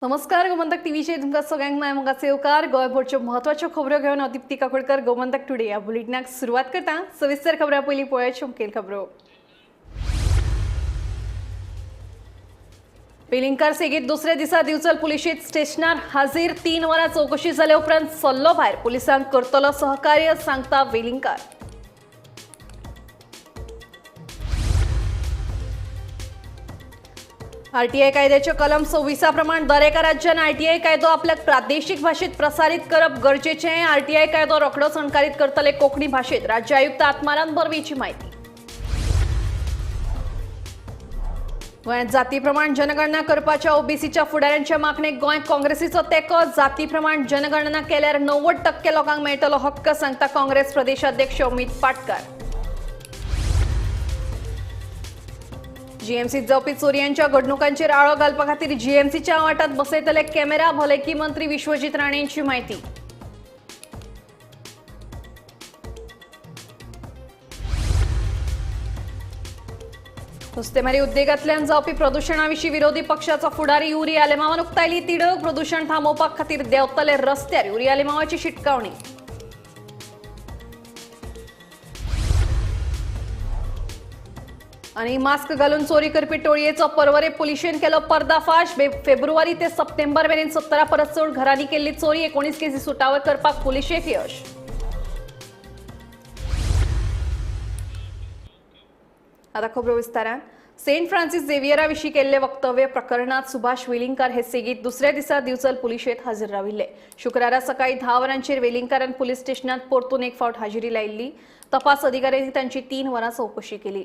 नमस्कार गोमंतक टीव्हीचे तुमकां सगळ्यांक मायमोगाचे येवकार गोंयभरच्यो म्हत्वाच्यो खबरो घेवन हांव दिप्ती काकोडकर गोमंतक टुडे ह्या बुलेटिनाक सुरवात करता। सविस्तर खबरां पयलीं पळोवया मुखेल खबरो। वेलिंगकार सेगीत दुसऱ्या दिसा दिवचल पुलिशेंत स्टेशनार हाजीर 3 वरां चौकशी जाल्या उपरांत सल्लो भायर पुलिसांक करतलो सहकार्य सांगता वेलिंगकार। आरटीआय कायद्याच्या कलम 26 प्रमाण दर एका राज्यान आरटीआय कायदो आपल्या प्रादेशिक भाषेत प्रसारित करप गरजेचे। आरटीआय कायदो रोखडोच अणकारीत करतले कोंकणी भाषेत राज्य आयुक्त आत्माराम बर्वेची माहिती। गोंयांत जाती प्रमाण जनगणना करपाच्या ओबीसीच्या फुडाऱ्यांच्या मागणेक गोंय काँग्रेसीचो तेंको। जाती प्रमाण जनगणना केल्यार 90% लोकांक मेळटलो हक्क सांगता काँग्रेस प्रदेशाध्यक्ष अमित पाटकार। जीएमसीत जावपी चोरयांच्या घडणुकांचेर आळो घालपा खातीर जीएमसीच्या आवाठांत बसयतले कॅमेरा भलायकी मंत्री विश्वजीत राणेंची माहिती। नुस्तेमारी उद्देगांतल्यान जावपी प्रदूषणाविशीं विरोधी पक्षाचो फुडारी युरी आलेमावान उक्तायली तिडक। प्रदूषण थांबोवपा खातीर देंवतले रस्त्यार युरी आलेमावाची शिटकावणी। आणि मास्क घालून चोरी करपी टोळयेचो पर्वरे पुलिशेन केलो पर्दाफाश। फेब्रुवारी ते सप्टेंबर मेरेन 17 परस चड घरांनी केल्ली चोरी। 19 केसी सुटावे करपाक पुलिशेक यश। आता खबरो विस्तारान। सेंट फ्रांसिस झेवियरा विशीं केल्ले वक्तव्य प्रकरणात सुभाष वेलिंगकार हे सेगीत दुसऱ्या दिसा दिवचल पुलिशेंत हजर राविल्ले। शुक्रारा सकाळी 10 वरांचेर वेलिंगकारान पुलीस स्टेशनात परतून एक फावट हाजिरी लायिल्ली। तपास अधिकाऱ्यांनी तांची 3 वरां चौकशी केली।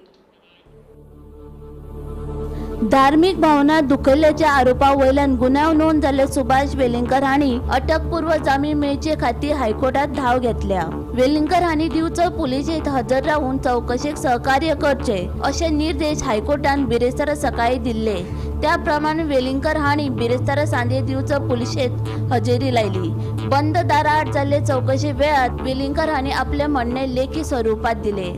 धार्मिक भावना दुखयल्याच्या आरोपा वयल्यान गुन्यांव नोंद जाल्ले सुभाष वेलिंगकर हांणी अटकपूर्व जामीन मेळचे खातीर हायकोर्टात धाव घेतल्या। वेलिंगकर हांणी दिवचल पुलिशेंत हजर रावून चौकशेक सहकार्य करचे अशे निर्देश हायकोर्टान बिरेस्तार सकाळी दिल्ले। त्या प्रमाण वेलिंगकर हांणी बिरेस्तार सांजे दिवचल पुलिशेंत हजेरी लायली। बंद दाराआड जाल्ले चौकशे वेळार वेलिंगकर हांणी आपले म्हणणे लेखी स्वरुपात दिले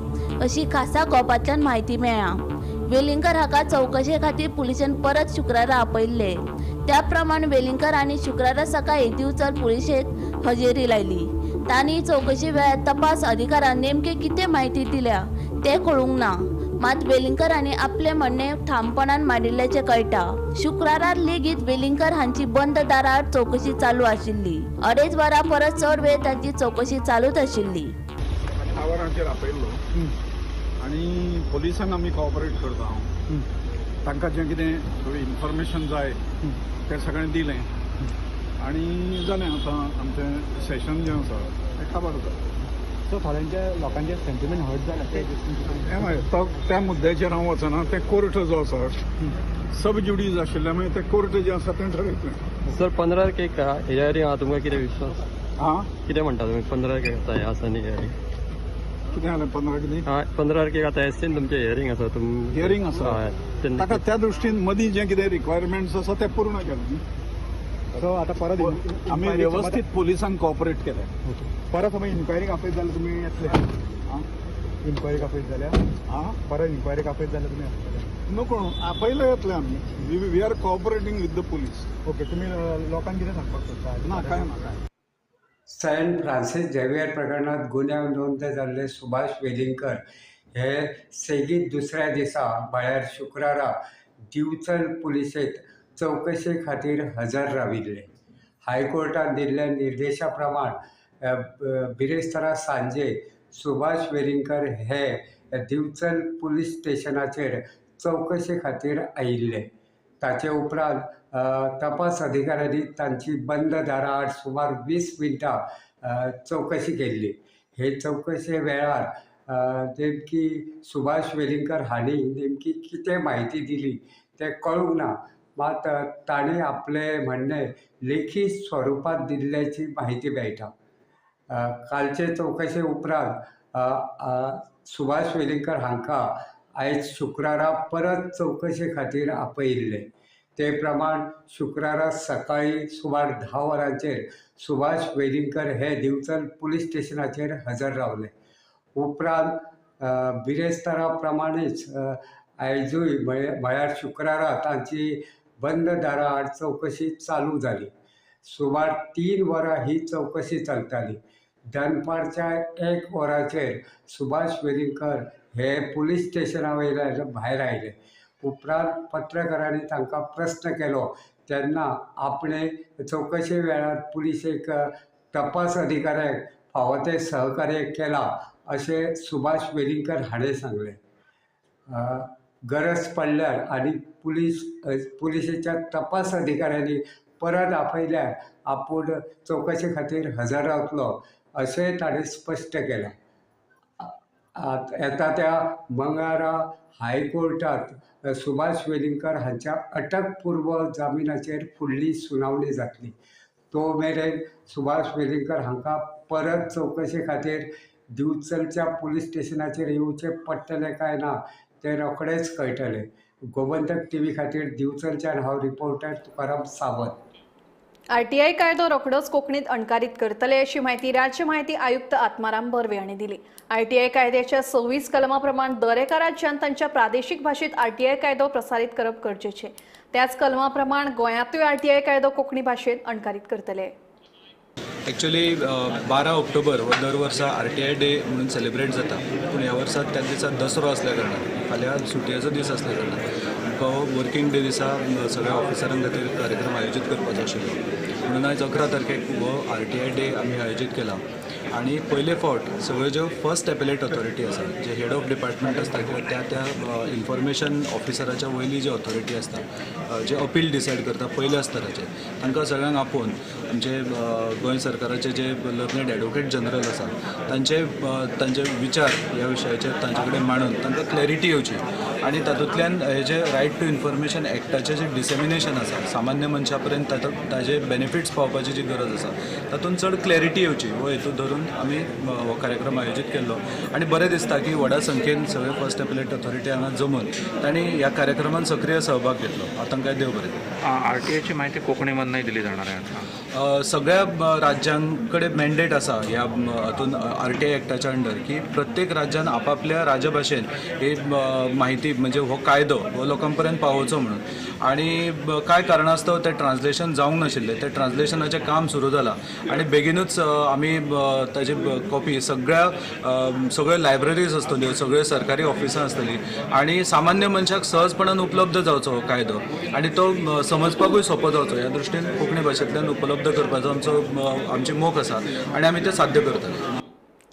अशी खासा गोपांतल्यान म्हायती मेळ्ळा। वेलिंगकर हाका चौकशे खातीर पुलिशेन परत शुक्रारा आपयल्ले। त्या प्रमाण वेलिंगकर हांणी शुक्रारा सकाळी दिवचल पुलिशेंत हजेरी लायली। तांणी चौकशे वेळार तपास अधिकाऱ्यान नेमके कितें म्हायती दिल्या तें कळूंक ना, मात वेलिंगकर हांणी आपले म्हणणे ठामपणान मांडिल्ल्याचें कळटा। शुक्रारार लेगीत वेलिंगकर हांची बंद दाराआड चौकशी चालू आशिल्ली। 2.5 वरां परस चड वेळ तांची चौकशी चालूच आशिल्ली। आणि पोलिसांक आमी कोऑपरेट करता। तांकां जें कितें थोडी इन्फॉर्मेशन जाय तें सगळें दिलें आनी जालें। आतां आमचें सेशन जें आसा तें काबार जालें। सो थोड्यांच्या लोकांचे सेंटिमेंट हर्ट जाला हें त्या मुद्द्याचेर हांव वचना। तें कोर्ट जो आसा सब ज्युडीज आशिल्ले मागीर तें कोर्ट जें आसा तें ठरयतलें। सर 15 तारखेक हियरींग आहा, तुमकां कितें विश्वास? हां कितें म्हणटा तुमी 15 तारखेक आसा हें आसा न्ही हियरींग? कितें जालें 15 कितें? 15 तारखेक आतां एससीन तुमचें हियरींग आसा। हियरींग आसा ताका त्या दृश्टीन मदीं जें कितें रिक्वायरमेंट्स आसा ते पूर्ण केलें। सो आतां परत आमी वेवस्थीत पोलिसांक कोऑपरेट केलें। परत समज इन्क्वायरीक आपयत जाल्यार तुमी येतले? इन्क्वायरीक आपयत जाल्यार परत इन्क्वायरीक आपयत जाल्यार तुमी येतले? नको पयलें येतलें आमी। We are cooperating with the police. Okay, तुमी लोकांक कितें सांगपाक सोदता? ना काय ना काय। सेंट फ्रांसिस झेवियर प्रकरणात गुन्यांव नोंद जाल्ले सुभाष वेलिंगकर हे सेगीत दुसऱ्या दिसा म्हळ्यार शुक्रारा दिवचल पुलिशेंत चौकशे खातीर हजर राविल्ले। हायकोर्टान दिल्ल्या निर्देशा प्रमाण बिरेस्तारा सांजे सुभाष वेलिंगकर हे दिवचल पुलीस स्टेशनाचेर चौकशे खातीर आयिल्ले। ताचे उपरांत तपास अधिकाऱ्यांनी तांची बंद दाराआड सुमार 20 मिनटां चौकशी केल्ली। हे चौकशे वेळार नेमकी सुभाष वेलिंगकर हांणी नेमकी कितें म्हायती दिली तें कळूंक ना, मात ताणें आपले म्हणणे लेखी स्वरुपात दिल्ल्याची म्हायती मेळटा। कालचे चौकशे उपरांत सुभाष वेलिंगकर हांकां आयज शुक्रारा परत चौकशे खातीर आपयिल्ले। ते प्रमाण शुक्रारा सकाळी सुमार 10 वरांचेर सुभाष वेलिंगकर हे दिवचल पुलीस स्टेशनाचेर हजर रावले। उपरांत बिरेस्तारा प्रमाणेच आयजूय म्हळ्यार शुक्रारा तांची बंद दाराआड चौकशी चालू झाली. सुमार 3 वरां ही चौकशी चलताली. दनपारच्या 1 वराचेर सुभाष वेलिंगकर हे पुलीस स्टेशना वयल्यान भायर आयले. उपरांत पत्रकारांनी तांकां प्रश्न केलो तेन्ना आपणे चौकशे वेळार पुलिशेक तपास अधिकाऱ्याक फावो ते सहकार्य केलां अशें सुभाष वेलिंगकर हाणें सांगलें. गरज पडल्यार आनी पुलिशेच्या तपास अधिकाऱ्यांनी परत आपयल्यार आपूण चौकशे खातीर हजर रावतलो अशेंय ताणें स्पश्ट केलें. येता त्या मंगळारा हायकोर्टात सुभाष वेलिंगकर हांच्या अटकपूर्व जामिनाचेर फुडली सुनावणी जातली. तो मेरेन सुभाष वेलिंगकर हांकां परत चौकशे खातीर दिवचलच्या पुलीस स्टेशनाचेर येवचें पडटलें काय ना तें रोखडेंच कळटलें. गोमंतक टीव्ही खातीर दिवचलच्यान हांव रिपोर्टर तुकाराम सावंत. आरटीआय कायदो रोखडोच कोंकणीत अणकारीत करतले अशी माहिती राज्य माहिती आयुक्त आत्माराम बर्वे हांणी दिली. आरटीआय कायद्याच्या 26 कलमा प्रमाण दर एका राज्यान तांच्या प्रादेशीक भाशेत आरटीआय कायदो प्रसारीत करप गरजेचें. त्याच कलमा प्रमाण गोंयांतूय आरटीआय कायदो कोंकणी भाशेत अणकारीत करतले. ॲक्च्युली 12 ऑक्टोबर हो दर वर्सा RTI डे म्हणून सेलिब्रेट जाता. पूण ह्या वर्सा त्या दिसा दसरो असल्या कारणान फाल्यां सुटयेचो दीस असल्या कारणान हो वर्किंग डे दिसा सगळ्या ऑफिसरां खातीर कार्यक्रम आयोजीत करपाचो आशिल्लो. म्हणून आयज 11 तारखेक हो RTI डे आमी आयोजीत केला. आणि पयले फावट सगळ्यो ज्यो फर्स्ट एपेलेट ऑथॉरिटी आसा, जे हेड ऑफ डिपार्टमेंट आसता किंवा त्या इन्फॉर्मेशन ऑफिसराच्या वयली जी ऑथॉरिटी आसता, जे अपील डिसायड करता पयल्या स्तराचे, तांकां सगळ्यांक आपोवन आमचे गोंय सरकाराचे जे लर्नड एडवोकेट जनरल आसा तांचे विचार ह्या विशयाचेर तांचे कडेन मांडून तांकां क्लॅरिटी येवची. आणि तातूंतल्यान हे जे रायट टू इन्फॉर्मेशन एक्टाचें जे डिसेमिनेशन आसा सामान्य मनशा पर्यंत ताजे बेनिफिट्स पावपाची जी गरज आसा तातूंत चड क्लॅरिटी येवची हो हेतू धरून आमी हो कार्यक्रम आयोजीत केल्लो. आणि बरें दिसता की व्हडा संख्येन सगळे फर्स्ट एपेलेट ऑथॉरिटी हांगा जमून तांणी ह्या कार्यक्रमांत सक्रीय सहभाग घेतलो. तांकां देव बरें. RTIची माहिती कोंकणीमधनंही दिली जाणार आहे. सगळ्या राज्यांकडे मॅन्डेट आसा ह्या हातून RTI एक्टाच्या अंडर की प्रत्येक राज्यान आपापल्या राजभाशेन ही माहिती म्हणजे हो कायदो हो लोकां पर्यंत पावोवचो म्हणून. आणि कांय कारणास्तव तें ट्रान्सलेशन जावंक नाशिल्लें. तें ट्रान्सलेशनाचें काम सुरू जालां आणि बेगीनूच आमी ताजी कॉपी सगळ्यो लायब्ररीज आसतल्यो, सगळ्यो सरकारी ऑफिसां आसतलीं आणि सामान्य मनशाक सहजपणान उपलब्ध जावचो हो कायदो आणि तो समजपाकूय सोंपो जावचो ह्या दृश्टीन कोंकणी भाशेंतल्यान उपलब्ध करपाचो आमची मोख आसा आणि आमी तें साध्य करतले.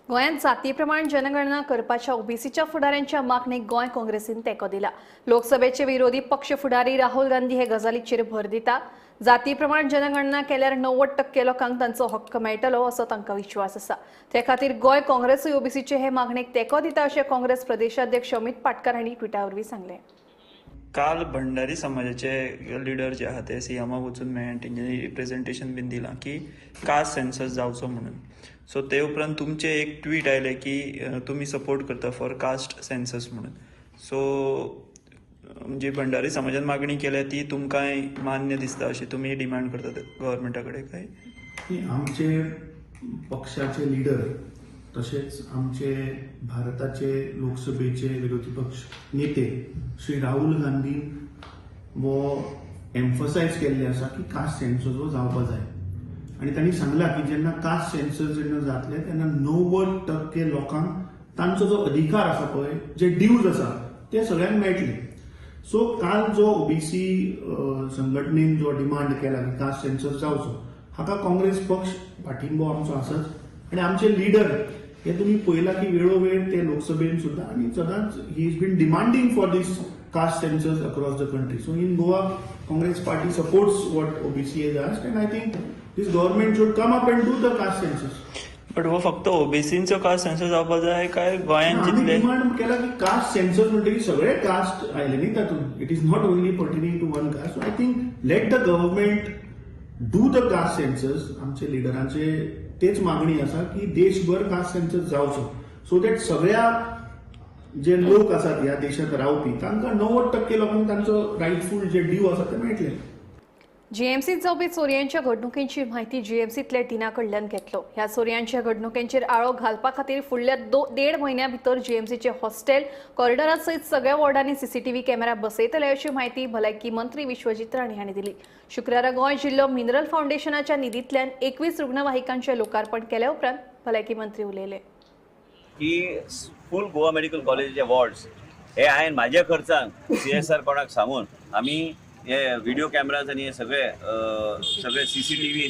गोंयांत जाती प्रमाण जनगणना करपाच्या ओबीसीच्या फुडाऱ्यांच्या मागणीक गोंय काँग्रेसीन तेंको दिला. लोकसभेचे विरोधी पक्ष फुडारी राहुल गांधी हे गजालीचेर भर दिता. जाती प्रमाण जनगणना केल्यार 90% लोकांक तांचो हक्क मेळटलो असो तांकां विश्वास आसा. ते खातीर गोंय काँग्रेसूय ओबीसीचे हे मागणेक तेंको दिता अशें काँग्रेस प्रदेशाध्यक्ष अमित पाटकर हांणी ट्विटा वरवीं सांगलें. काल भंडारी समाजाचे लिडर जे आहात ते सीएमाक वचून मेळ्ळे, तेंच्यांनी रिप्रेझेंटेशन बीन दिलां की कास्ट सेन्सस जावचो म्हणून. सो ते उपरांत तुमचे एक ट्वीट आयले की तुमी सपोर्ट करता फॉर कास्ट सेन्सस म्हणून. सो जी भंडारी समाजान मागणी केल्या ती तुमकांय मान्य दिसता अशी तुमी डिमांड करतात गव्हर्मेंटा कडेन काय? आमचे पक्षाचे लिडर तसेच आमचे भारताचे लोकसभेचे विरोधी पक्ष नेते श्री राहुल गांधी वो एम्फसायज केल्ले आसा की कास्ट सेन्सस हो जावपा जाय. आणि तांणी सांगला की जेन्ना कास्ट सेन्सस जेन्ना जातले तेन्ना 90% लोकांक तांचो जो अधिकार आसा पळय, जे ड्यूज आसा ते सगळ्यांक मेळटले. सो काल जो ओबीसी संघटनेन जो डिमांड केला की कास्ट सेन्सस जावचो, हाका काँग्रेस पक्ष पाठिंबो आमचो आसाच. आणि आमचे लिडर हे तुम्ही पळयला की वेळोवेळ ते लोकसभेन सुद्धा आणि सदांच he is been demanding for this caste census across the country. So in Goa Congress party supports what OBC has asked and I think this government should come up and do the caste census. But हो फक्त ओबीसींचो caste census जावपा जाय काय गोंयांत जितले demand केला की caste census म्हणटकीर सगळे कास्ट आयले न्ही तातूंत. It is not only pertaining to one caste. So I think let the government do the caste census. आमचे लिडरांचे तेच मागणी आसा की देशभर कास्ट सेन्सस जावचो सो दॅट सगळ्या जे लोक आसात ह्या देशात रावपी तांकां 90% लोकांक तांचो रायटफूल जे ड्यू आसा ते मेळटले. जीएमसीत जावपी चोरयांच्या घडणुकेची माहिती जीएमसीतल्या टिना कडल्यान घेतलो. ह्या चोरयांच्या घडणुकेचेर आळो घालपा खातीर फुडल्या 1.5 म्हयन्या भितर जीएमसीचे हॉस्टेल कॉरिडॉरा सयत सगळ्या वॉर्डांनी सीसीटीव्ही कॅमेरा बसयतले अशी माहिती भलायकी मंत्री विश्वजीत राणे हांणी दिली. शुक्रारा गोंय जिल्लो मिनरल फाउंडेशनाच्या निधींतल्यान 21 रुग्णवाहिकांचे लोकार्पण केल्या उपरांत भलायकी मंत्री उलयले की फूल गोवा मेडिकल कॉलेजचे वॉर्ड्स हे हांवें म्हाज्या खर्चान CSR कोणाक सांगून आमी हे व्हिडिओ कॅमेराज आणि हे सगळे CCTV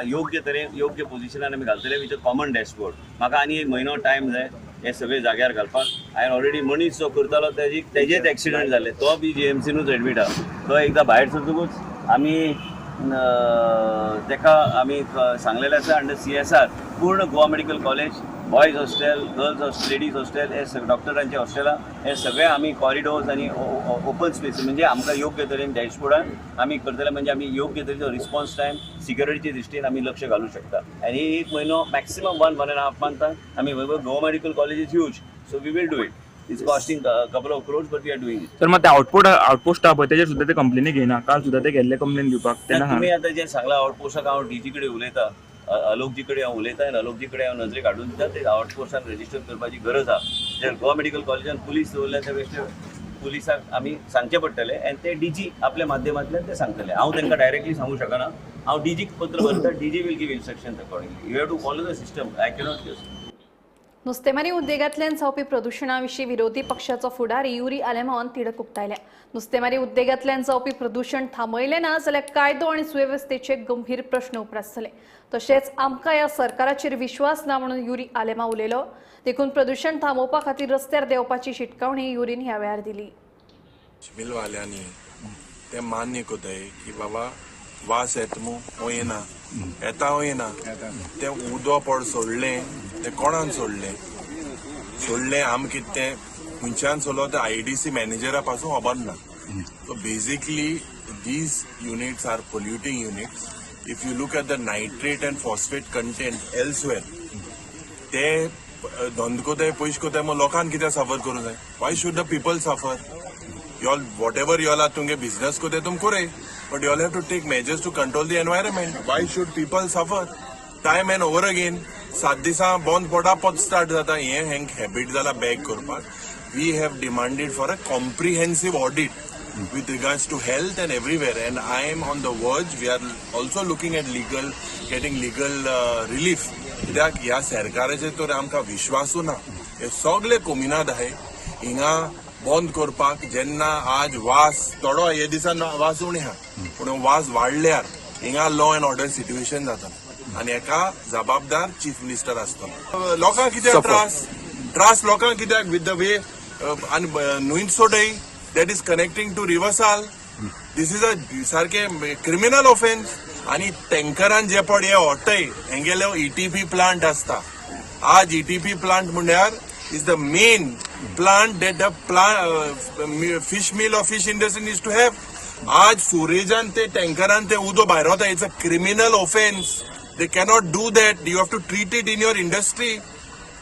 योग्य तरेन योग्य पोझिशनान आमी घालतले विथ कॉमन डॅशबोर्ड. म्हाका आनी 1 म्हयनो टायम जाय हे सगळे जाग्यार घालपाक. हांवें ऑलरेडी मनीस जो करतालो तेजेच एक्सिडंट जाले, तो बी GMCनूच एडमीट आहा. तो एकदां भायर सरतकूच आमी तेका आमी सांगलेलें आसा अंडर CSR पूर्ण Goa medical college boys hostel, girls hostel, ladies hostel हे डॉक्टरांचे हॉस्टेलां हे सगळे आमी कॉरिडोर्स आनी ओपन स्पेस म्हणजे आमकां योग्य तरेन डॅशबोर्डान आमी करतले, म्हणजे आमी योग्य तरेचो रिस्पॉन्स टायम सिक्युरिटीचे दृश्टीन आमी लक्ष घालूंक शकता. आनी 1 म्हयनो मॅक्सिमम 1.5 मंथान आमी Goa medical college is huge, so we will do it. It's costing couple of crores, but we are doing it. तर मग ते आउटपोस्ट आहा पळय तेजेर सुद्दां ते कंप्लेनी घेयना. काल सुद्दां ते गेल्ले कंप्लेन दिवपाक. तुम्ही आता जे सांगला आउटपोस्टाक हांव DG कडेन उलयता, अलोकजी कडेन हांव उलयता आनी अलोकजी कडेन हांव नजरे काडून दिता. ते आउटपोस्टाक रजिस्टर करपाची गरज आहा. जर गोवा मेडिकल कॉलेजान पुलीस दवरल्या त्या वेळेस पुलिसाक आमी सांगचे पडटले आनी ते DG आपल्या माध्यमांतल्यान ते सांगतले. हांव तांकां डायरेक्टली सांगूंक शकना. हांव DGक पत्र बरयता, DG will give instructions accordingly. You have to follow the system. I cannot just. नुस्तेमारी उद्देगांतल्यान जावपी प्रदूषणाविशीं विरोधी पक्षाचो फुडारी युरी आलेमावन तिडक उक्तायल्या. नुस्तेमारी उद्देगांतल्यान जावपी प्रदूषण थांबयलें ना जाल्यार कायदो आनी सुवेवस्थेचे गंभीर प्रश्न उपरासतले. तशेंच आमकां ह्या सरकाराचेर विश्वास ना म्हणून युरी आलेमा उलयलो. देखून प्रदूषण थांबोवपा खातीर रस्त्यार देवपाची शिटकावणी युरीन ह्या वेळार दिली. मिलवाल्यांनी ते मान्य कोताय की बाबा वास येता मू वयना येता वयना ते उदो पड सोडलें ते कोणान सोडलें आम कितें तें खंयच्यान सोडलो ते IDC मॅनेजरा पासून खबर ना. So basically these units are polluting units. If you look at the nitrate and phosphate content elsewhere ते धंद कोताय पयशे कोताय मग लोकांक कितें सफर करूं जाय? Why should the people suffer? Y'all whatever y'all are तुमगे बिजनेस कोताय तुम कोरे, but y'all have to take measures to control the environment. Why should people suffer? Time and over again 7 दिसां बंद पडापत स्टार्ट जाता. हे हेंक हॅबीट जाला बॅक करपाक. We have demanded for a comprehensive audit with regards to health and everywhere, and I am on the verge. We are also looking at getting legal relief. कित्याक ह्या सरकाराचेर तर आमकां विश्वासू ना. हे सगळे कोमिनाद आहाय हिंगा बंद करपाक. जेन्ना आज वास थोडो हे दिसान वास उणे आहा, पूण वास वाडल्यार हिंगा लॉ अँड ऑर्डर सिट्युएशन जाता आनी हेका जबाबदार चीफ मिनिस्टर आसतलो. लोकांक कित्याक त्रास लोकांक कित्याक विथ द वे न्हंयत सोडय that is connecting to Riversal. This is a सारखे criminal offense. आणि टँकरान जे पड हे हॉटय हेंगेले ETP प्लांट आसता. आज ETP प्लांट म्हणल्यार is the main plant that the fish mill or fish industry needs to have. आज सुरेजान ते टँकरान ते उदो भायर वता. It's a criminal offense. They cannot do that. You have to treat it in your industry.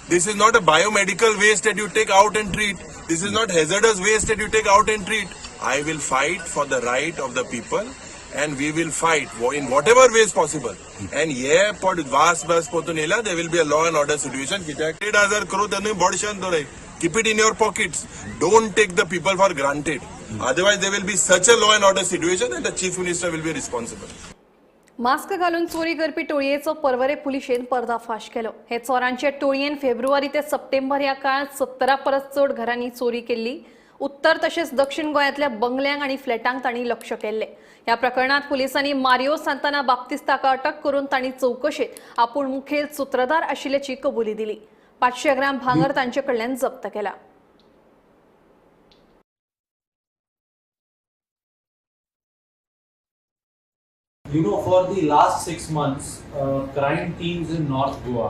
This is not a biomedical waste that you take out and treat. This is not hazardous waste that you take out and treat. I will fight for the right of the people, and we will fight in whatever ways possible. And yeah, pod vas potun ela, there will be a law and order situation. 8,000 crore tanu bodishan dorai. Keep it in your pockets. Don't take the people for granted. Otherwise, there will be such a law and order situation, and the chief minister will be responsible. Mask घालून चोरी करपी टोळयेचो पर्वरे पुलिशेन पर्दाफाश केलो. हे चोरांचे टोळयेन February ते September ह्या काळात 17 परस चड घरांनी चोरी केल्ली. उत्तर तशेंच दक्षिण गोंयांतल्या बंगल्यांक आणि फ्लॅटांक तांणी लक्ष केल्ले. ह्या प्रकरणात पुलिसांनी मारियो सांताना बाप्तिस्ताका अटक करून तांणी चौकशेत आपूण मुखेल सूत्रधार आशिल्ल्याची कबुली दिली. 500 ग्राम भांगर तांचे कडल्यान जप्त केला. You know, for the last 6 months, crime teams in North Goa,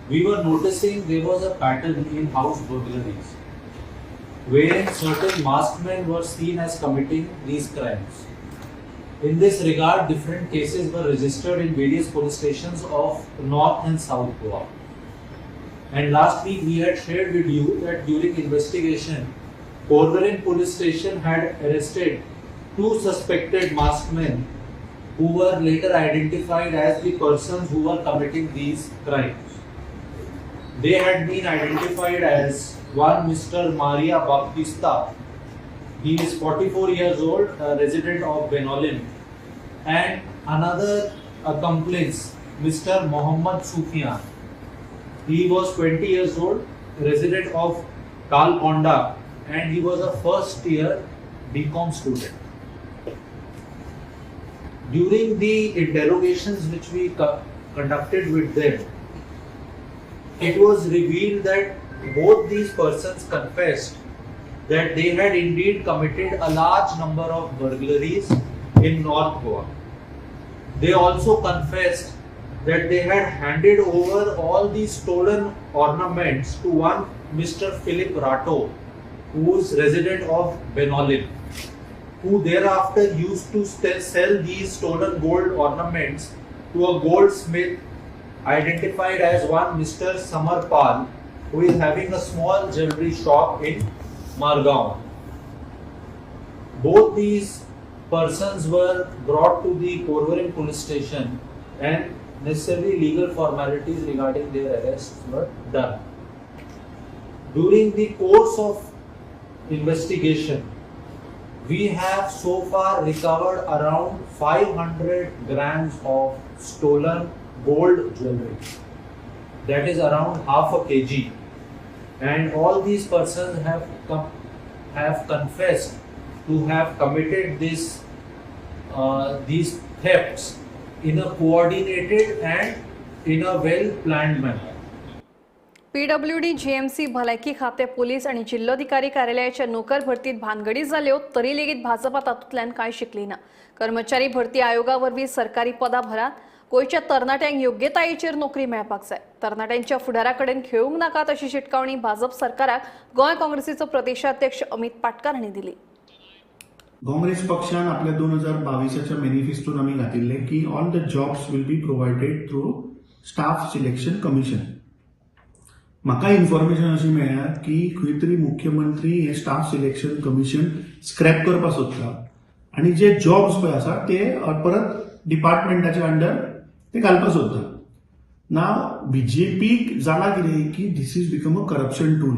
we were noticing there was a pattern in house burglaries, wherein certain masked men were seen as committing these crimes. In this regard, different cases were registered in various police stations of North and South Goa. And last week, we had shared with you that during investigation, Porvorim police station had arrested 2 suspected masked men who were later identified as the persons who were committing these crimes. They had been identified as one Mr. Maria Baptista. He is 44 years old, a resident of Benolin, and another accomplice, Mr. Mohammad Sufian. He was 20 years old, resident of Kalkonda, and he was a first year BCom student. During the interrogations which we conducted with them, it was revealed that both these persons confessed that they had indeed committed a large number of burglaries in North Goa. They also confessed that they had handed over all these stolen ornaments to one Mr. Philip Rato, who is resident of Benolin, who thereafter used to sell these stolen gold ornaments to a goldsmith identified as one Mr. Samarpal, who is having a small jewelry shop in Margaon. Both these persons were brought to the Porvorim police station and necessary legal formalities regarding their arrests were done. During the course of investigation, we have so far recovered around 500 grams of stolen gold jewelry. That is around half a kg. And all these persons have confessed to have committed these thefts in a coordinated and in a well-planned manner. PWD GMC भलायकी खाते police आणि जिल्हाधिकारी कार्यालयाच्या नोकर भरतीत भानगडी जाल्यो तरी लेगीत भाजपा तातूंतल्यान कांय शिकली ना. कर्मचारी भरती आयोगावरवीं सरकारी पदां भरात गोंयच्या तरणाट्यांक योग्यतायेचेर नोकरी मेळपाक जाय. तरणाट्यांच्या फुडाराकडेन खेळूंक नाकात अशी शिटकावणी भाजप सरकाराक गोंय काँग्रेसीचो प्रदेशाध्यक्ष अमित पाटकार हांणी दिली. काँग्रेस पक्षान आपल्या 2022च्या मॅनिफेस्टोन आमी घातिल्ले की all the jobs will be provided through staff selection commission. म्हाका इन्फॉर्मेशन अशी मेळ्ळ्या की खंय तरी मुख्यमंत्री हे स्टाफ सिलेक्शन कमिशन स्क्रॅप करपाक सोदता आनी जे जॉब्स पळय आसा ते परत डिपार्टमेंटाच्या अंडर ते घालपाक सोदता. नाव बीजेपीक जाला कितें की this is become a corruption tool.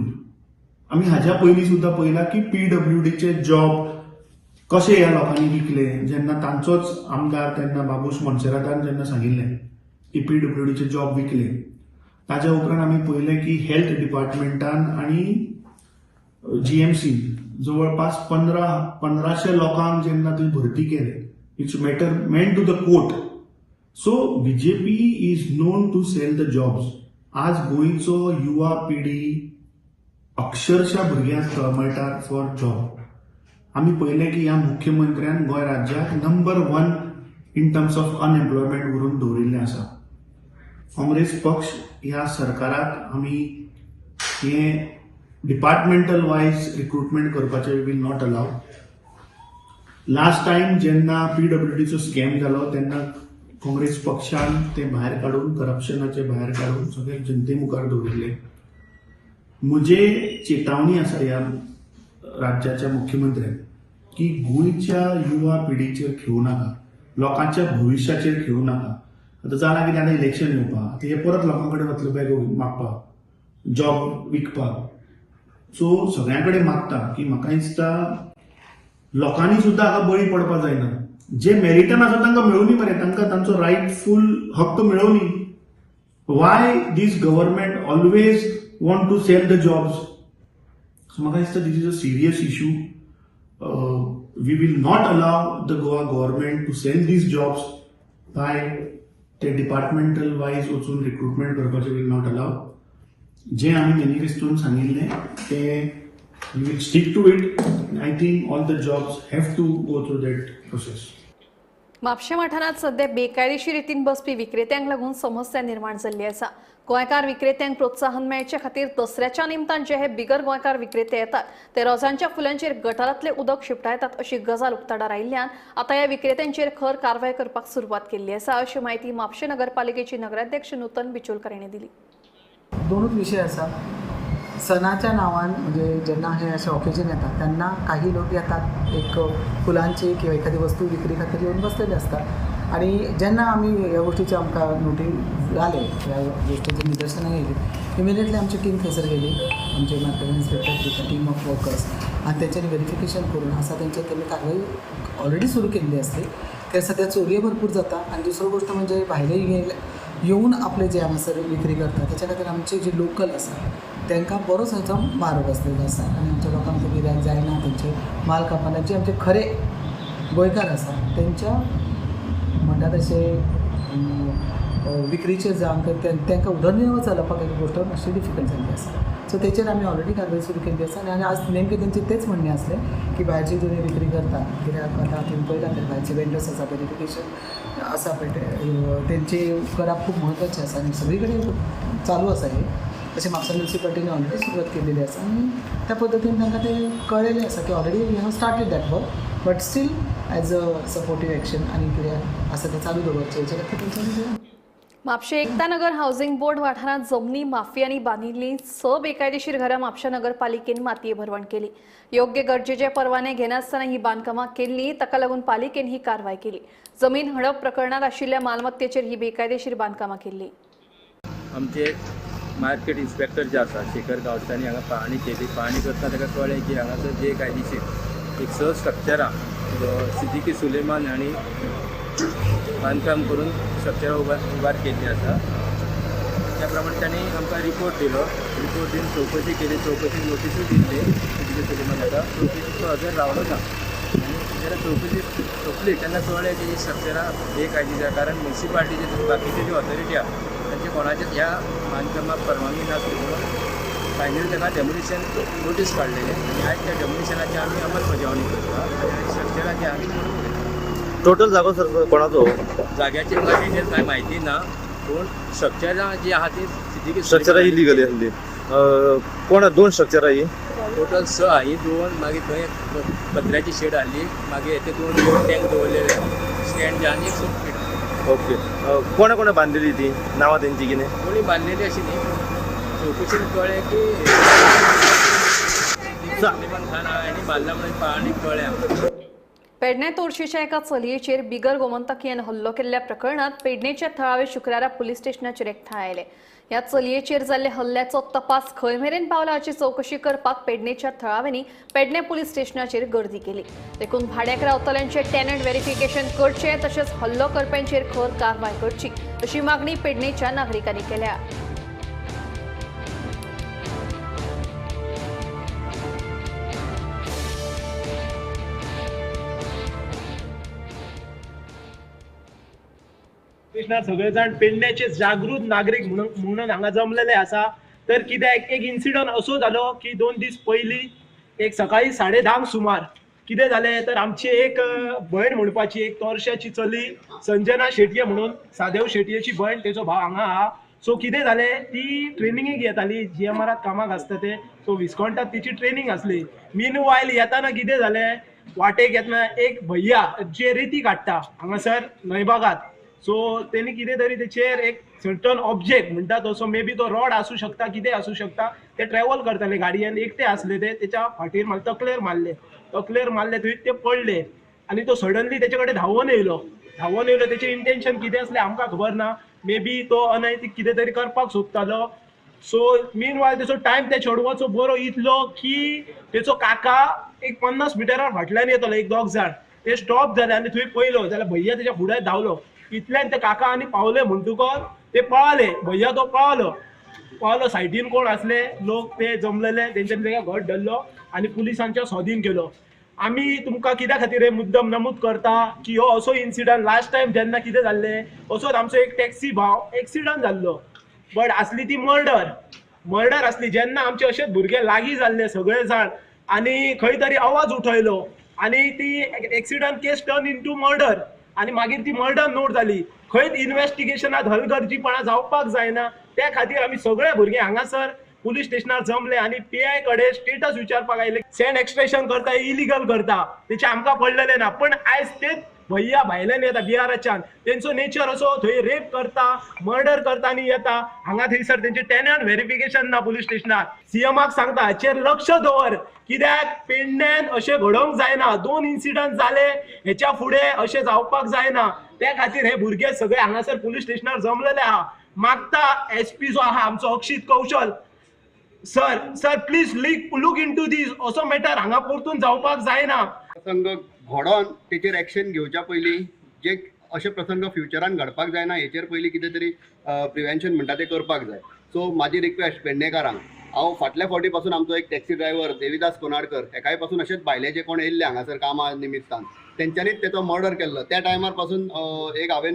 आमी हाज्या पयलीं सुद्दां पळयलां की पीडब्ल्यूडीचे जॉब कशे ह्या लोकांनी विकले. जेन्ना तांचोच आमदार तेन्ना बाबूश मोन्सेरातान जेन्ना सांगिल्लें की पीडब्ल्यूडीचे जॉब विकले, ताच्या उपरांत आमी पळयलें की हेल्थ डिपार्टमेंटान आनी जीएमसी जवळपास 1500 लोकांक जेन्ना थंय भरती केले, it's meant to the court. So BJP is known to sell the jobs. आज गोंयचो युवा पिढी अक्षरशः भुरग्यांक तळमळटा फॉर जॉब. आमी पळयलें की ह्या मुख्यमंत्र्यान गोंय राज्याक number 1 in terms of unemployment व्हरून दवरिल्लें आसा. काँग्रेस पक्ष ह्या सरकाराक आमी हे डिपार्टमेंटल वायज रिक्रुटमेंट करपाचे will not allow. Last time जेन्ना पीडब्ल्यूडीचो स्कॅम जालो तेन्ना काँग्रेस पक्षान ते भायर काडून करप्शनाचे भायर काडून सगळे जनते मुखार दवरिल्ले. म्हजे चेतावणी आसा ह्या राज्याच्या मुख्यमंत्र्यान की गोंयच्या युवा पिढीचेर खेळू नाका, लोकांच्या भविश्याचेर खेळू नाका. आतां जालां कितें आतां इलेक्शन येवपाक, आतां हे परत लोकां कडेन वतले बॅगो मागपाक, जॉब विकपाक. सो सगळ्यां कडेन मागता की म्हाका दिसता लोकांनी सुद्दां हाका बळी पडपाक जायना. जे मेरिटान आसा तांकां मेळुनी मरे, तांकां तांचो रायटफूल हक्क मेळुनी. Why this government always want to sell the jobs. So म्हाका दिसता this is a serious issue. We will not allow the Goa government to sell these jobs by ते डिपार्टमेंटल वायज वचून रिक्रुटमेंट करपाचें वील नॉट अलाव. जे आमी मॅनिफेस्टोन सांगिल्लें ते we will stick to it. I think all the jobs have to go through that process. म्हापशें वाठारांत सध्या बेकायदेशीर रितीन बसपी विक्रेत्यांक लागून समस्या निर्माण जाल्ली आसा. गोंयकार विक्रेत्यांक प्रोत्साहन मेळचे खातीर दसऱ्याच्या निमतान जे हे बिगर गोंयकार विक्रेते येतात ते रोजांच्या फुलांचेर गटारांतले उदक शिंपडायतात अशी गजाल उक्ताडार आयिल्ल्यान आतां ह्या विक्रेत्यांचेर खर कारवाय करपाक सुरवात केल्ली आसा अशी माहिती म्हापशें नगरपालिकेची नगराध्यक्ष नूतन बिचोलकर हांणी दिली. दोनूच विषय आसा. सणाच्या नावान म्हणजे जेन्ना हे असे ऑकेजन येतात तेन्ना काही लोक येतात एक फुलांची किंवा एखादी वस्तू विक्री खातीर येऊन बसलेले असतात आणि जेन्ना आमी ह्या गोष्टीचे आमकां नोटीस जाले ह्या गोष्टीचे निदर्शनां येयली इमिडिएटली आमची टीम थंयसर गेली आमचे market inspector team of workers आणि त्यांच्यानी व्हेरिफिकेशन करून आसा तेंची कारवाई ऑलरेडी सुरू केल्ली आसली ते सध्या चोरी भरपूर जाता आणि दुसरी गोष्ट म्हणजे भायले येऊन आपले जे हांगासर विक्री करता त्याच्या खातीर आमचे जे लोकल आसा तांकां बरोच हाचो मार बसलेलो आसा आनी आमच्या लोकांक ते गिरायक जायना तेंचे माल कापना जे आमचे खरे गोंयकार आसा तेंच्या म्हणटा तशे विक्रीचेर जावं तांकां उदरनिर्वाह चलोवपाक एक गोश्ट मातशी डिफिकल्ट जाल्ली आसा सो तेचेर आमी ऑलरेडी कारवाई सुरू केल्ली आसा आनी आज नेमके तेंचे तेच म्हणणे आसलें की भायरचे जे विक्री करता कित्याक आतां तुमी पळयला तर भायरचे वेंडर्स आसा व्हेरिफिकेशन आसा पळय तेंचे करप खूब म्हत्वाचें आसा आनी सगळी कडेन चालू आसा हें तशें म्हापसा म्युनिसिपालिटीने ऑलरेडी सुरवात केलेली आसा आनी त्या पद्दतीन तांकां तें कळयलें आसा की already we have started that work but still as a supportive action आनी कितें आसा तें चालू दवरचें हेच्या खातीर तेंच्यांनी म्हापशे एकता नगर हाऊसिंग बोर्ड वाठारांत जमनी माफियांनी बांदिल्लीं 6 बेकायदेशीर घरां म्हापशा नगरपालिकेन मातये भरवण केली योग्य गरजेचे परवाने घेनासतना ही बांदकामां केल्ली ताका लागून पालिकेन ही कारवाय केली जमीन हडप प्रकरणात आशिल्ल्या मालमत्तेचेर ही बेकायदेशीर बांदकामां केल्ली आमचे मार्केट इन्स्पेक्टर जे आसा शेखर गांवसांनी हांगा पाहणी केली पाहणी करतना ताका कळ्ळें की हांगासर जे कायदेशीर एक 6 स्ट्रक्चरां सिद्दीकी सुलेमान हांणी बांदकाम करून स्ट्रक्चरां उबार केल्ली आसा त्या प्रमाणे तांणी आमकां रिपोर्ट दिलो रिपोर्ट दिवन चौकशी केली चौकशी नोटीसूय दिल्ली सिद्दीकी सुलेमान हाका चौकशीचो हजर रावलो ना आनी जेन्ना चौकशी सोंपली तेन्ना कळ्ळें की ही स्ट्रक्चरां बेकायदेशीर आसा कारण म्युनिसिपालिटीचे बाकीचे जे ऑथॉरिटी आसा तांचे कोणाचेच ह्या बांदकामाक परवानगी नासली म्हणून फायनली ताका डेमोलिशन नोटीस काडलेले आनी आयज त्या डेमोलिशनाची आमी अंमलबजावणी करता आनी स्ट्रक्चराची आमी टोटल जागो सर कोणाचो जाग्याची म्हाका डिटेल कांय म्हायती ना पूण स्ट्रक्चरां जी आहा ती सिद्दीकी स्ट्रक्चरां इलिगली आसली कोण 2 स्ट्रक्चरां ही टोटल 6 आहा ही 2 मागीर थंय पत्र्याची शेड आहली मागीर तेतून टँक दवरलेले स्टँड जे आनी एक फीट ओके कोणा कोणा बांदलेली ती नांवां तेंची कितें कोणी बांदलेली अशी न्ही चौकशीन कळ्ळें की सुलेमान खान हांणी बांदला म्हणून पाहणीक कळ्ळें आमकां पेडणे तोरशेच्या एका चलयेचेर बिगर गोमंतकीयान हल्लो केल्ल्या प्रकरणात पेडणेच्या थळावे शुक्रारा पुलीस स्टेशनाचेर एकठांय आयले ह्या चलयेचेर जाल्ल्या हल्ल्याचो तपास खंय मेरेन पावला हाची चौकशी करपाक पेडणेच्या थळाव्यांनी पेडणे पुलीस स्टेशनाचेर गर्दी केली देखून भाड्याक रावतल्यांचे टॅनंट व्हेरिफिकेशन करचे तशेंच हल्लो करप्यांचेर खर कारवाय करची अशी मागणी पेडणेच्या नागरिकांनी केल्या सगळे जाण पेडण्याचे जागृत नागरिक म्हणून हांगा जमलेले आसा तर कित्याक एक इन्सिडंट असो जालो की 2 दीस पयलीं एक सकाळी 10:30 सुमार कितें जालें तर आमची एक भयण म्हणपाची एक तोरश्याची चली संजना शेटये म्हणून सादेव शेटयेची भयण तेचो भाव हांगा आहा सो कितें जालें ती ट्रेनिंगेक येताली GMRात कामाक आसता ते सो विस्कोंटात तिची ट्रेनिंग आसली मीन वायल येताना कितें जालें वाटेक येतना एक भैया जे रेती काडटा हांगासर न्हयभागात सो तेणी कितें तरी तेचेर एक सर्टन ऑब्जेक्ट म्हणटा तो सो मे बी तो रॉड आसूं शकता कितें आसूं शकता ते ट्रॅव्हल करताले गाडयेन एकटे आसले ते तेच्या फाटीर तकलेर मारले थंय ते पडले आनी तो सडनली तेचे कडेन धांवून येयलो तेचें इंटेन्शन कितें असलें आमकां खबर ना मे बी तो अनैतीक कितें तरी करपाक सोदतालो सो मीन वायल तेचो टायम त्या चेडवाचो बरो इतलो की तेचो काका एक 50 मिटरार फाटल्यान येतलो एक 2 जाण ते स्टॉप जाले आनी थंय पयलो जाल्यार भैया तेच्या फुड्यान धांवलो इतल्यान ते काका आनी पावले म्हणटकच ते पळाले भैया तो पळालो सायडीन कोण असले लोक ते जमलेले तेंच्यानी ताका घट धरलो आनी पुलिसांच्या स्वाधीन केलो आमी तुमकां कित्या खातीर हे मुद्दम नमूद करता की हो असो इन्सिडंट लास्ट टायम जेन्ना कितें जाल्लें असोच आमचो एक टॅक्सी भाव एक्सिडंट जाल्लो बट आसली ती मर्डर आसली जेन्ना आमचे अशेच भुरगे लागीं जाल्ले सगळे जाण आनी खंय तरी आवाज उठयलो आनी ती एक्सिडंट केस टर्न इंटू मर्डर आनी मागीर ती मर्डर नोट जाली खंयच इन्व्हेस्टिगेशनात हलगर्जीपणा जावपाक जायना त्या खातीर आमी सगळे भुरगे हांगासर पुलीस स्टेशनार जमले आनी PI कडेन स्टेटस विचारपाक आयले सँड एक्सट्रॅक्शन करता इलिगल करता तेचे आमकां पडलेले ना पण आयज तेच भैया भायल्यान येता बिहाराच्यान, तेंचो नेचर असो, थंय रेप करता, मर्डर करता आनी येता, हांगा थंयसर तेंचे टेनंट व्हेरिफिकेशन ना पुलीस स्टेशनार. सीएमाक सांगता हाचेर लक्ष दवर, कित्याक पेडण्यान अशें घडोवंक जायना. 2 इन्सिडंट जाले, हेच्या फुडें अशें जावपाक जायना. त्या खातीर हे भुरगे सगळे हांगासर पुलीस स्टेशनार जमलेले आहा. मागता एसपी जो आहा आमचो Akshit Kaushal, sir please look into this. असो मॅटर हांगा परतून जावपाक जायना. प्रसंग घडोवन तेचेर एक्शन घेवच्या पयलीं जे अशे प्रसंग फ्युचरान घडपाक जायना हेचेर पयलीं कितें तरी प्रिव्हेन्शन म्हणटा तें करपाक जाय. सो म्हाजी रिक्वेस्ट पेडणेकारांक, हांव फाटल्या फावटी पासून आमचो एक टॅक्सी ड्रायव्हर देविदास कोनाडकर एकाय पासून अशेंच भायले जे कोण येयल्ले हांगासर कामा निमित्तान तेंच्यांनीच तेचो मर्डर केल्लो. त्या टायमार पासून एक हांवें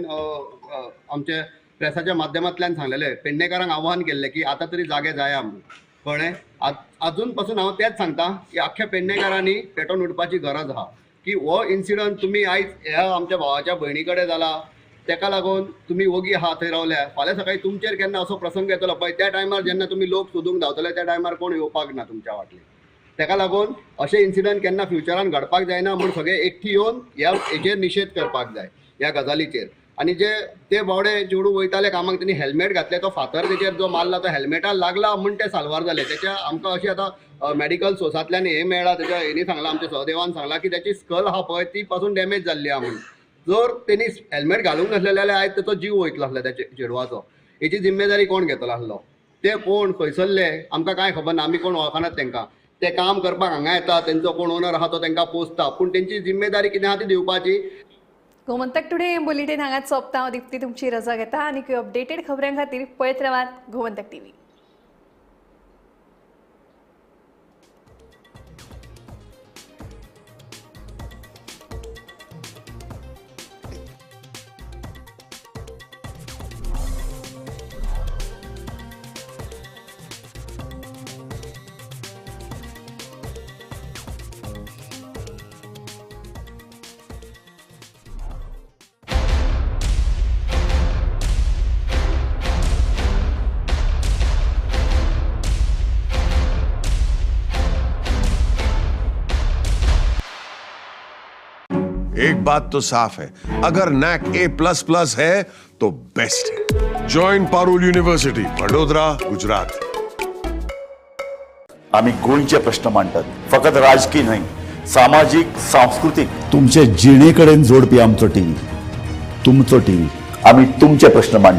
आमचे प्रेसाच्या माध्यमांतल्यान सांगलेलें, पेडणेकारांक आव्हान केल्लें की आतां तरी जागे जाया म्हणून. कळ्ळें? अजून पासून हांव तेंच सांगता की आख्या पेडणेकारांनी पेटोवन उठपाची गरज आहा की हो इन्सिडंट तुमी आयज ह्या आमच्या भावाच्या भयणी कडेन जाला, तेका लागून तुमी ओगी आहा थंय रावल्या, फाल्यां सकाळी तुमचेर केन्ना असो प्रसंग येतलो पळय, त्या टायमार जेन्ना तुमी लोक सोदूंक धांवतले त्या टायमार कोण येवपाक ना तुमच्या फाटले. तेका लागून अशे इन्सिडंट केन्ना फ्युचरान घडपाक जायना म्हूण सगळे एकठी येवन हेचेर निशेध करपाक जाय ह्या गजालीचेर. आनी जे ते बावडे चेडू वयताले कामाक त्यांनी हेल्मेट घातले, तो फातर तेचेर जो मारला तो हेल्मेटार लागला म्हूण ते साल्वार जाले. त्याच्या आमकां अशी आतां मेडिकल सोर्सांतल्यान हे मेळ्ळा, तेच्या हेणी सांगला, आमच्या सहदेवान सांगला की त्याची स्कल आहा पळय ती पासून डॅमेज जाल्ली आहा म्हणून. जर तेणी हेल्मेट घालूंक नासलें जाल्यार आयज तेचो जीव वयतलो आसलो त्या चेडवाचो. हेची जिम्मेदारी कोण घेतलो आसलो? ते कोण खंयसरले आमकां कांय खबर ना, आमी कोण वळखनात तेंकां. ते काम करपाक हांगा येता, तेंचो कोण ओनर आहा तो तेंकां पोसता, पूण तेंची जिम्मेदारी कितें आहा ती दिवपाची. गोमंतक टुडे बुलेटिन हांगाच सोंपता. हांव दिप्ती तुमची रजा घेता आनी अपडेटेड खबरां खातीर पळयत रावात गोमंतक टीव्ही. एक बात तो साफ है, अगर नैक A++ है तो बेस्ट है. Join Parul university, Vadodara, Gujarat. आम्ही गोंयचे प्रश्न मांडतात, फकत राजकीय न्हय, सामाजिक, सांस्कृतिक. तुमचे जिणेकडेन जोडपी आमचो टीव्ही, तुमचो टीव्ही. आम्ही तुमचे प्रश्न मांडतात.